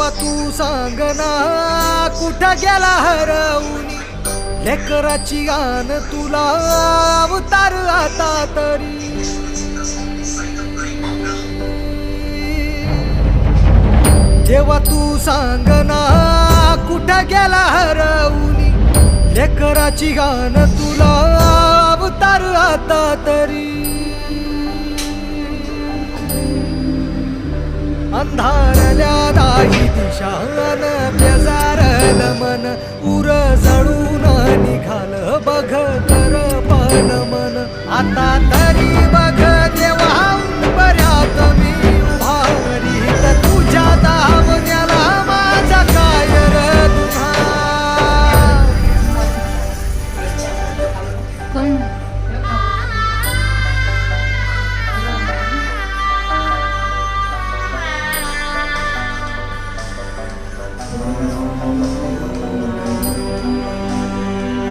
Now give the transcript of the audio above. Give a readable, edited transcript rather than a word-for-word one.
देवा तू सांगना कुठं गेला हरवून लेकराची गान तुला अवतार आता तरी देवा तू सांगना कुठं गेला हरवून लेकराची गान तुला अवतार आता तरी अंधारल्या दाही दिशा